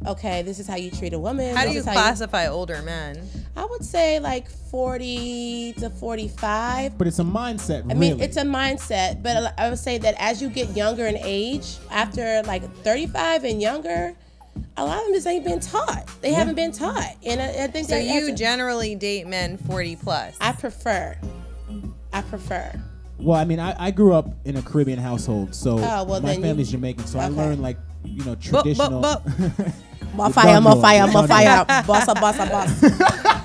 Okay, this is how you treat a woman. How do you classify older men? I would say like 40 to 45. But it's a mindset, really. I mean, it's a mindset, but I would say that as you get younger in age, after like 35 and younger, a lot of them just ain't been taught. They haven't been taught. And I think so. You generally date men 40 plus. I prefer. Well, I mean, I grew up in a Caribbean household, so my family's Jamaican, so I learned, like, you know, traditional. More fire. Boss.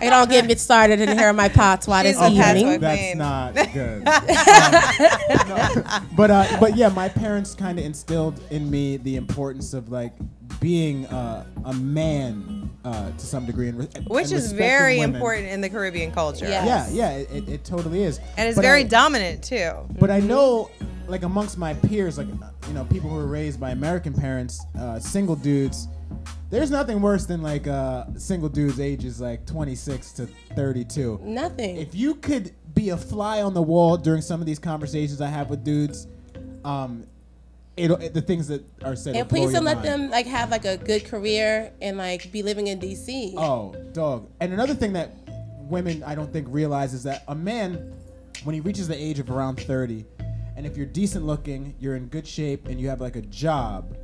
You don't get me started in here in my pots while this evening. That's not good. But yeah, my parents kind of instilled in me the importance of, like, being a man to some degree, which is very important in the Caribbean culture. Yes. Yeah, it totally is, and it's very dominant too. But I know, like, amongst my peers, like, you know, people who were raised by American parents, single dudes. There's nothing worse than, like, single dudes ages like 26 to 32. Nothing. If you could be a fly on the wall during some of these conversations I have with dudes, the things that are said. And please don't let them, like, have, like, a good career and, like, be living in DC. Oh, dog. And another thing that women, I don't think, realize is that a man, when he reaches the age of around 30, and if you're decent looking, you're in good shape, and you have, like, a job,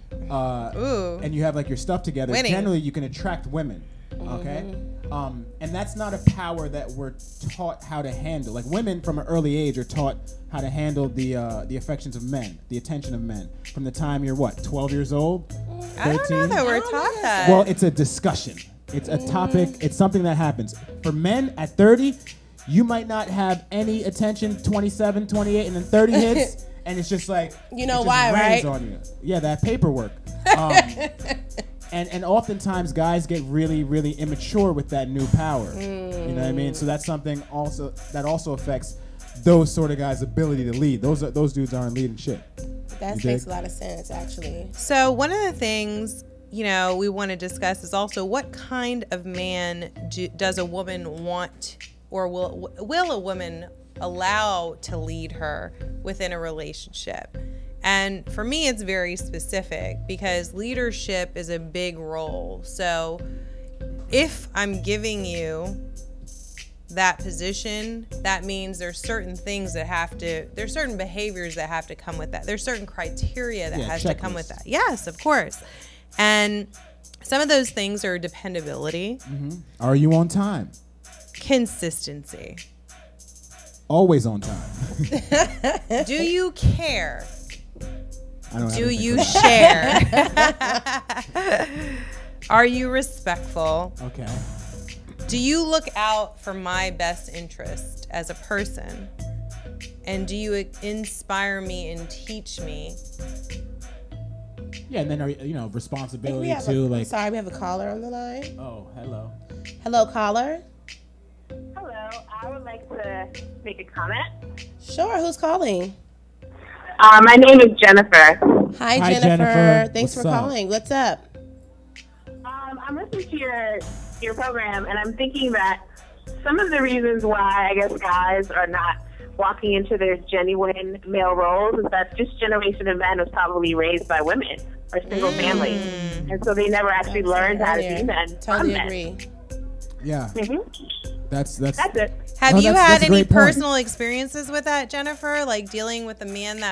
and you have, like, your stuff together, generally you can attract women. Okay? And that's not a power that we're taught how to handle. Like, women from an early age are taught how to handle the affections of men, the attention of men. From the time you're, what, 12 years old? 13? I don't know that we're taught that. Well, it's a discussion. It's a topic. It's something that happens. For men at 30, you might not have any attention, 27, 28, and then 30 hits, and it's just like, you know why, right? On you. Yeah, that paperwork. And oftentimes guys get really, really immature with that new power. You know what I mean? So that's something that also affects those sort of guys' ability to lead. Those dudes aren't leading shit. That makes a lot of sense, actually. So one of the things, you know, we want to discuss is also what kind of man does a woman want, or will a woman allow to lead her within a relationship? And for me, it's very specific because leadership is a big role. So if I'm giving you that position, that means there's certain things that there's certain behaviors that have to come with that. There's certain criteria that has to come with that. Yes, of course. And some of those things are dependability. Are you on time? Consistency. Always on time. Do you care? Do you share? Are you respectful? Okay. Do you look out for my best interest as a person? And do you inspire me and teach me? Yeah, and then responsibility too. Sorry, we have a caller on the line. Oh, hello. Hello, caller. Hello, I would like to make a comment. Sure, who's calling? My name is Jennifer. Hi, Jennifer. Thanks for calling. What's up? I'm listening to your program, and I'm thinking that some of the reasons why I guess guys are not walking into their genuine male roles is that this generation of men was probably raised by women or single families, and so they never actually learned how to be men. Totally agree. Yeah. That's it. Have you had any personal experiences with that, Jennifer? Like dealing with a man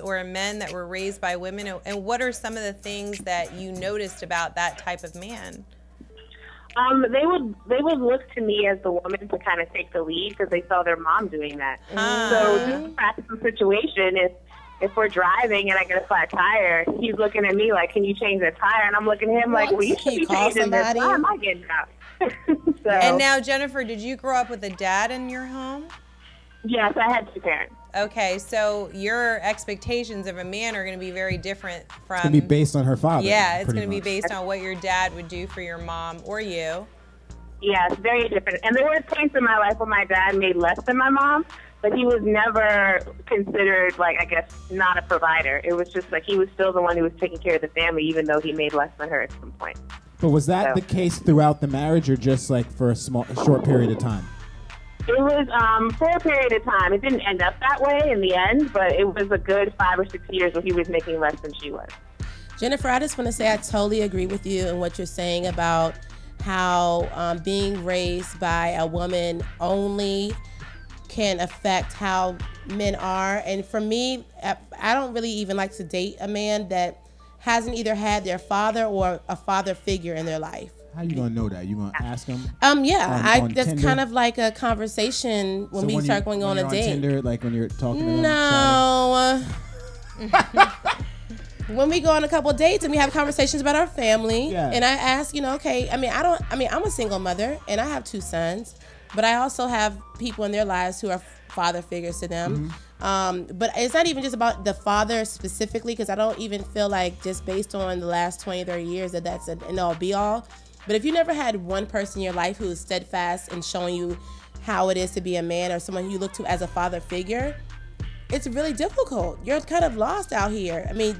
or a men that were raised by women? And what are some of the things that you noticed about that type of man? They would look to me as the woman to kind of take the lead because they saw their mom doing that. So just a practical situation, if we're driving and I get a flat tire, he's looking at me like, "Can you change that tire?" And I'm looking at him like, "Well, you should be changing this. Why am I getting out?" So, and now, Jennifer, did you grow up with a dad in your home? Yes, I had two parents. Okay, so your expectations of a man are going to be very different from... It's going to be based on her father. Yeah, it's going to be based on what your dad would do for your mom or you. Yes, very different. And there were points in my life where my dad made less than my mom, but he was never considered, like, I guess, not a provider. It was just like he was still the one who was taking care of the family, even though he made less than her at some point. But was that the case throughout the marriage, or just like for a short period of time? It was for a period of time. It didn't end up that way in the end, but it was a good 5 or 6 years where he was making less than she was. Jennifer, I just want to say I totally agree with you in what you're saying about how being raised by a woman only can affect how men are. And for me, I don't really even like to date a man that hasn't either had their father or a father figure in their life. How you gonna know that? You gonna ask him? Yeah, on that's Tinder? kind of like a conversation when we start going on a date. Tinder, like when you're talking to them? No. When we go on a couple of dates and we have conversations about our family, and I ask, okay, I'm a single mother and I have 2 sons, but I also have people in their lives who are father figures to them. But it's not even just about the father specifically, because I don't even feel like just based on the last 20, 30 years that that's an all be all. But if you never had one person in your life who is steadfast in showing you how it is to be a man, or someone you look to as a father figure, it's really difficult. You're kind of lost out here. I mean, you